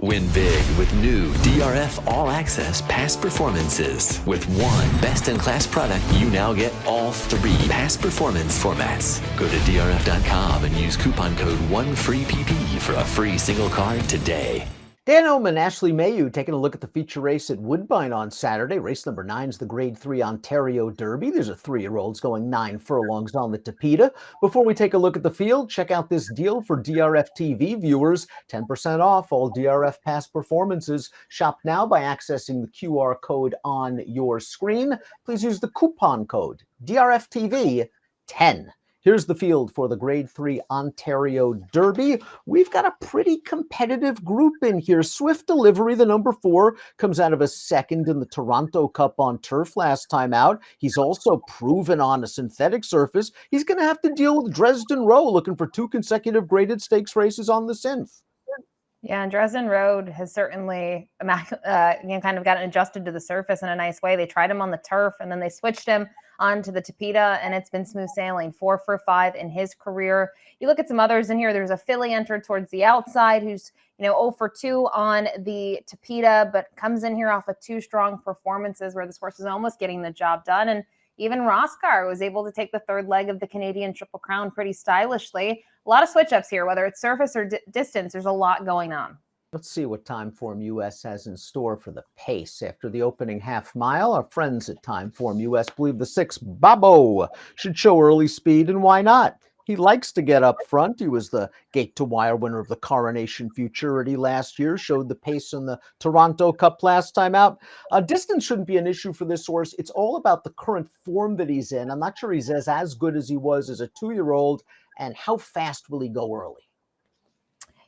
Win big with new DRF All Access past performances. With one best-in-class product, you now get all three past performance formats. Go to DRF.com and use coupon code ONEFREEPP for a free single card today. Dan Illman, Ashley Mailloux taking a look at the feature race at Woodbine on Saturday. Race number 9 is the Grade 3 Ontario Derby. There's a 3-year-olds going 9 furlongs on the Tapeta. Before we take a look at the field, check out this deal for DRFTV viewers. 10% off all DRF past performances. Shop now by accessing the QR code on your screen. Please use the coupon code DRFTV10. Here's the field for the Grade 3 Ontario Derby. We've got a pretty competitive group in here. Swift Delivery, the number 4, comes out of a second in the Toronto Cup on turf last time out. He's also proven on a synthetic surface. He's going to have to deal with Dresden Row, looking for 2 consecutive graded stakes races on the synth. Yeah, and Dresden Road has certainly kind of gotten adjusted to the surface in a nice way. They tried him on the turf, and then they switched him onto the Tapeta, and it's been smooth sailing. 4 for 5 in his career. You look at some others in here. There's a filly entered towards the outside who's 0 for 2 on the Tapeta, but comes in here off of 2 strong performances where this horse is almost getting the job done. And even Roscar was able to take the 3rd leg of the Canadian Triple Crown pretty stylishly. A lot of switch-ups here, whether it's surface or distance. There's a lot going on. Let's see what Timeform US has in store for the pace. After the opening half mile, our friends at Timeform US believe the 6 Babo should show early speed, and why not? He likes to get up front. He was the gate-to-wire winner of the Coronation Futurity last year, showed the pace in the Toronto Cup last time out. Distance shouldn't be an issue for this horse. It's all about the current form that he's in. I'm not sure he's as good as he was as a 2-year-old, and how fast will he go early?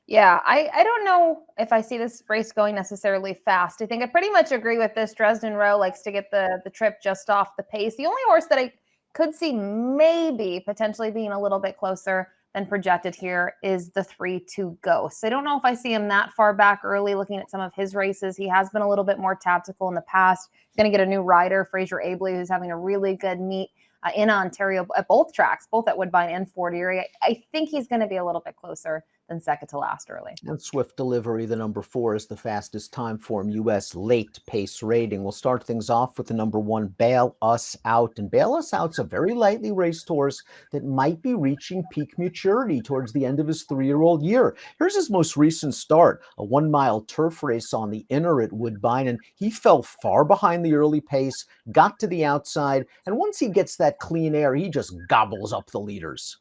Yeah, I don't know if I see this race going necessarily fast. I think I pretty much agree with this. Dresden Row likes to get the trip just off the pace. The only horse that I could see maybe potentially being a little bit closer than projected here is the 3-2 Ghost. I don't know if I see him that far back early. Looking at some of his races, he has been a little bit more tactical in the past. He's going to get a new rider, Fraser Abley, who's having a really good meet in Ontario at both tracks, both at Woodbine and Fort Erie. I think he's going to be a little bit closer than second to last early. And Swift Delivery, the number 4, is the fastest Timeform US late pace rating. We'll start things off with the number 1, Bail Us Out. And Bail Us Out's a very lightly raced horse that might be reaching peak maturity towards the end of his 3-year-old year. Here's his most recent start, a 1-mile turf race on the inner at Woodbine, and he fell far behind the early pace, got to the outside, and once he gets that clean air, he just gobbles up the leaders.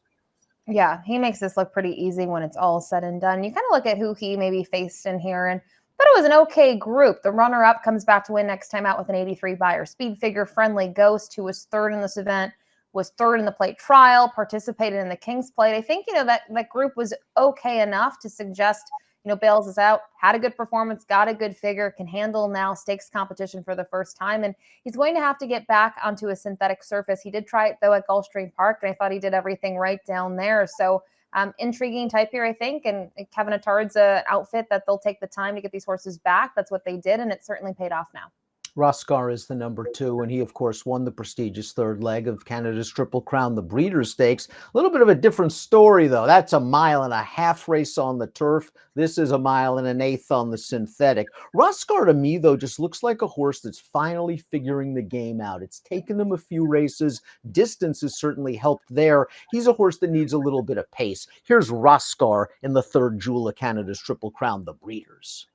Yeah, he makes this look pretty easy when it's all said and done. You kind of look at who he maybe faced in here, and thought it was an okay group. The runner-up comes back to win next time out with an 83 buyer. Speed Figure Friendly Ghost, who was 3rd in this event, was 3rd in the plate trial, participated in the King's Plate. I think, that group was okay enough to suggest, Bales is out, had a good performance, got a good figure, can handle now stakes competition for the first time. And he's going to have to get back onto a synthetic surface. He did try it, though, at Gulfstream Park, and I thought he did everything right down there. So intriguing type here, I think. And Kevin Attard's an outfit that they'll take the time to get these horses back. That's what they did, and it certainly paid off now. Roscar is the number 2, and he, of course, won the prestigious 3rd leg of Canada's Triple Crown, the Breeders' Stakes. A little bit of a different story, though. That's a 1.5-mile race on the turf. This is a 1.125 on the synthetic. Roscar, to me, though, just looks like a horse that's finally figuring the game out. It's taken him a few races. Distance has certainly helped there. He's a horse that needs a little bit of pace. Here's Roscar in the 3rd jewel of Canada's Triple Crown, the Breeders'.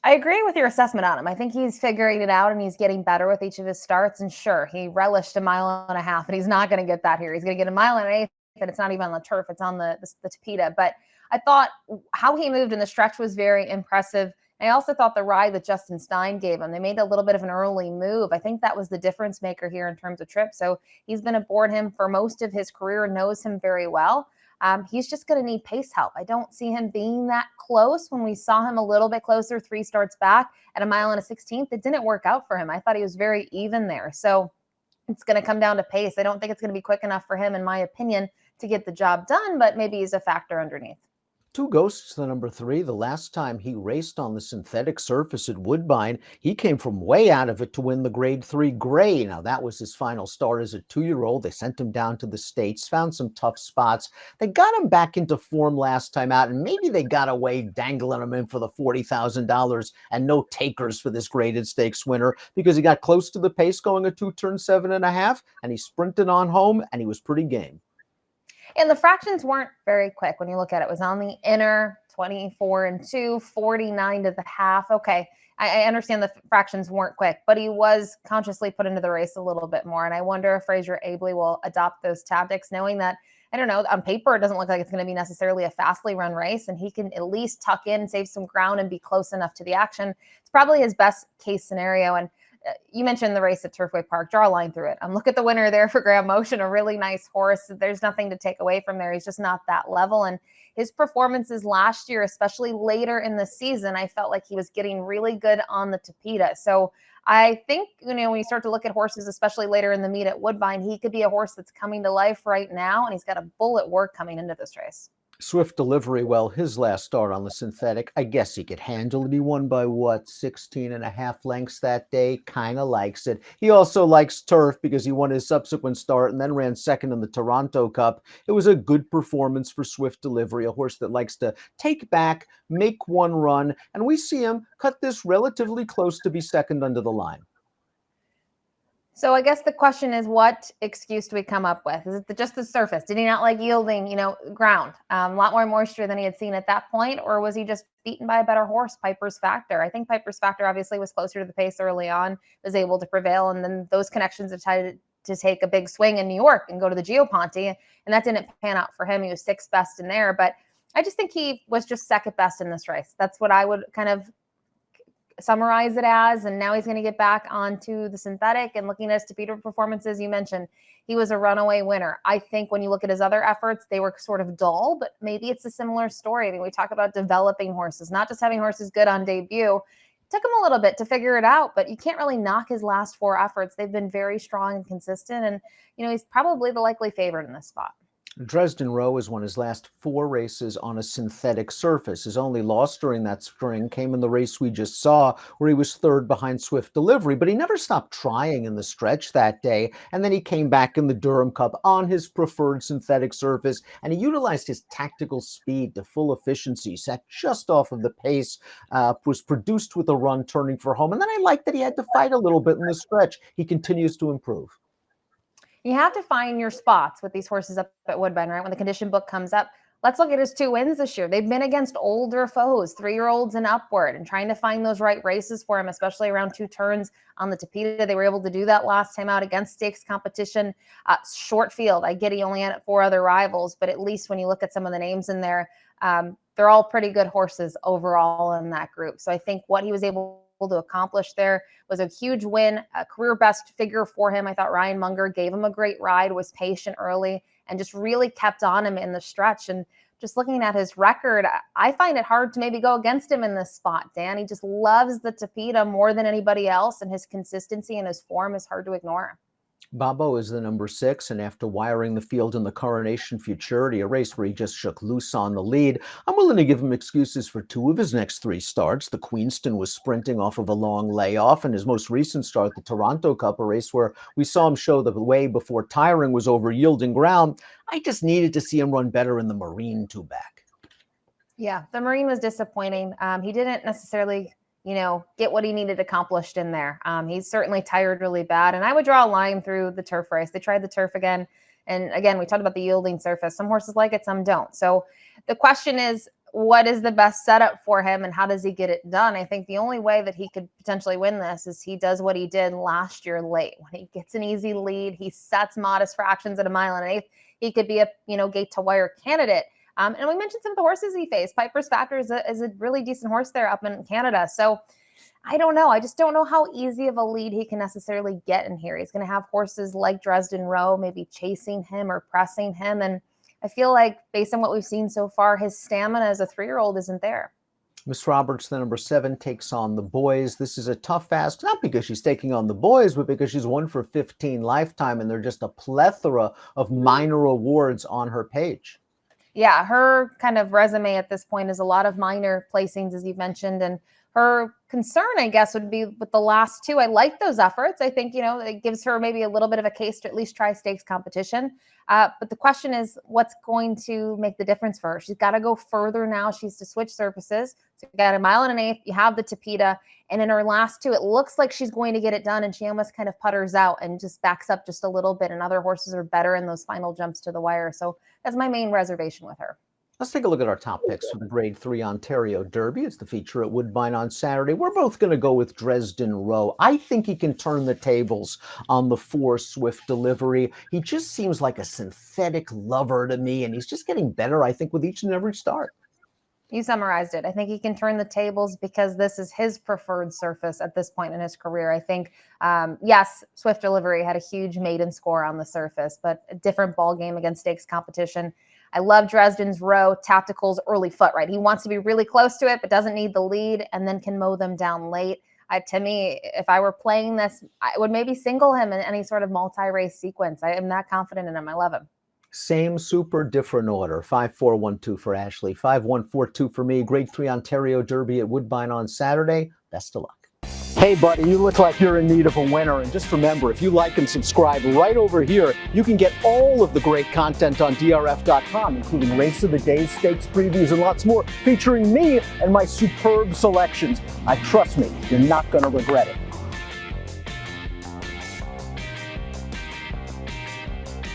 I agree with your assessment on him. I think he's figuring it out and he's getting better with each of his starts. And sure, he relished 1.5 miles, and he's not going to get that here. He's going to get 1.125 miles, and it's not even on the turf. It's on the Tapeta. But I thought how he moved in the stretch was very impressive. I also thought the ride that Justin Stein gave him, they made a little bit of an early move. I think that was the difference maker here in terms of trip. So he's been aboard him for most of his career, knows him very well. He's just going to need pace help. I don't see him being that close. When we saw him a little bit closer 3 starts back at 1.16 miles, it didn't work out for him. I thought he was very even there. So it's going to come down to pace. I don't think it's going to be quick enough for him, in my opinion, to get the job done, but maybe he's a factor underneath. Two Ghosts, the number 3. The last time he raced on the synthetic surface at Woodbine, he came from way out of it to win the Grade 3 Gray. Now, that was his final start as a 2-year-old. They sent him down to the States, found some tough spots. They got him back into form last time out, and maybe they got away dangling him in for the $40,000 and no takers for this graded stakes winner because he got close to the pace going a 2-turn 7.5, and he sprinted on home, and he was pretty game. And the fractions weren't very quick when you look at it. It was on the inner 24 and 2, 49 to the half. Okay, I understand the fractions weren't quick, but he was consciously put into the race a little bit more. And I wonder if Fraser Abley will adopt those tactics, knowing that, I don't know, on paper, it doesn't look like it's going to be necessarily a fastly run race, and he can at least tuck in, save some ground, and be close enough to the action. It's probably his best case scenario. And you mentioned the race at Turfway Park. Draw a line through it. Look at the winner there for Graham Motion, a really nice horse. There's nothing to take away from there. He's just not that level. And his performances last year, especially later in the season, I felt like he was getting really good on the Tapeta. So I think, when you start to look at horses, especially later in the meet at Woodbine, he could be a horse that's coming to life right now, and he's got a bullet work coming into this race. Swift Delivery, well, his last start on the synthetic, I guess he could handle it. He won by, 16.5 lengths that day. Kind of likes it. He also likes turf because he won his subsequent start and then ran second in the Toronto Cup. It was a good performance for Swift Delivery, a horse that likes to take back, make one run, and we see him cut this relatively close to be second under the line. So I guess the question is, what excuse do we come up with? Is it just the surface? Did he not like yielding, ground? A lot more moisture than he had seen at that point, or was he just beaten by a better horse, Piper's Factor? I think Piper's Factor obviously was closer to the pace early on, was able to prevail, and then those connections decided to take a big swing in New York and go to the Geoponte, and that didn't pan out for him. He was 6th best in there, but I just think he was just 2nd best in this race. That's what I would kind of summarize it as. And now he's going to get back onto the synthetic, and looking at his Tapeta performances, you mentioned he was a runaway winner. I think when you look at his other efforts, they were sort of dull, but maybe it's a similar story. I mean, we talk about developing horses, not just having horses good on debut. It took him a little bit to figure it out, but you can't really knock his last 4 efforts. They've been very strong and consistent, and he's probably the likely favorite in this spot. Dresden Rowe has won his last 4 races on a synthetic surface. His only loss during that spring came in the race we just saw, where he was 3rd behind Swift Delivery, but he never stopped trying in the stretch that day. And then he came back in the Durham Cup on his preferred synthetic surface, and he utilized his tactical speed to full efficiency, sat just off of the pace, was produced with a run turning for home. And then I like that he had to fight a little bit in the stretch. He continues to improve. You have to find your spots with these horses up at Woodbine, right? When the condition book comes up, let's look at his 2 wins this year. They've been against older foes, 3-year-olds and upward, and trying to find those right races for him, especially around 2 turns on the Tapeta. They were able to do that last time out against stakes competition. Short field, I get he only had 4 other rivals, but at least when you look at some of the names in there, they're all pretty good horses overall in that group. So I think what he was able to accomplish there was a huge win, a career best figure for him. I thought Ryan Munger gave him a great ride, was patient early, and just really kept on him in the stretch. And just looking at his record, I find it hard to maybe go against him in this spot, Dan. He just loves the Tapeta more than anybody else, and his consistency and his form is hard to ignore. Babo is the number 6, and after wiring the field in the Coronation Futurity, a race where he just shook loose on the lead, I'm willing to give him excuses for 2 of his next 3 starts. The Queenston was sprinting off of a long layoff, and his most recent start, the Toronto Cup, a race where we saw him show the way before tiring was over yielding ground. I just needed to see him run better in the Marine 2-back. Yeah, the Marine was disappointing. He didn't necessarily get what he needed accomplished in there. He's certainly tired really bad. And I would draw a line through the turf race. They tried the turf again. And again, we talked about the yielding surface. Some horses like it, some don't. So the question is, what is the best setup for him and how does he get it done? I think the only way that he could potentially win this is he does what he did last year late. When he gets an easy lead, he sets modest fractions at 1 1/8. He could be a, gate to wire candidate. And we mentioned some of the horses he faced. Piper's Factor is a really decent horse there up in Canada. So I don't know. I just don't know how easy of a lead he can necessarily get in here. He's going to have horses like Dresden Rowe maybe chasing him or pressing him. And I feel like based on what we've seen so far, his stamina as a 3-year-old isn't there. Miss Roberts, the number 7, takes on the boys. This is a tough ask, not because she's taking on the boys, but because she's 1 for 15 lifetime, and there are just a plethora of minor awards on her page. Yeah, her kind of resume at this point is a lot of minor placings, as you've mentioned, and her concern, I guess, would be with the last two. I like those efforts. I think, it gives her maybe a little bit of a case to at least try stakes competition. But the question is, what's going to make the difference for her? She's got to go further now. She's to switch surfaces. So you got 1.1 1/8. You have the Tapeta. And in her last two, it looks like she's going to get it done. And she almost kind of putters out and just backs up just a little bit. And other horses are better in those final jumps to the wire. So that's my main reservation with her. Let's take a look at our top picks for the Grade 3 Ontario Derby. It's the feature at Woodbine on Saturday. We're both going to go with Dresden Rowe. I think he can turn the tables on the 4 Swift Delivery. He just seems like a synthetic lover to me, and he's just getting better, I think, with each and every start. You summarized it. I think he can turn the tables because this is his preferred surface at this point in his career. I think, yes, Swift Delivery had a huge maiden score on the surface, but a different ball game against stakes competition. I love Dresden's Rowe, Tactical's early foot, right? He wants to be really close to it, but doesn't need the lead and then can mow them down late. To me, if I were playing this, I would maybe single him in any sort of multi-race sequence. I am that confident in him. I love him. Same super different order. 5-4-1-2 for Ashley, 5-1-4-2 for me. Grade 3 Ontario Derby at Woodbine on Saturday. Best of luck. Hey, buddy, you look like you're in need of a winner. And just remember, if you like and subscribe right over here, you can get all of the great content on DRF.com, including Race of the Day, stakes previews, and lots more, featuring me and my superb selections. Trust me, you're not going to regret it.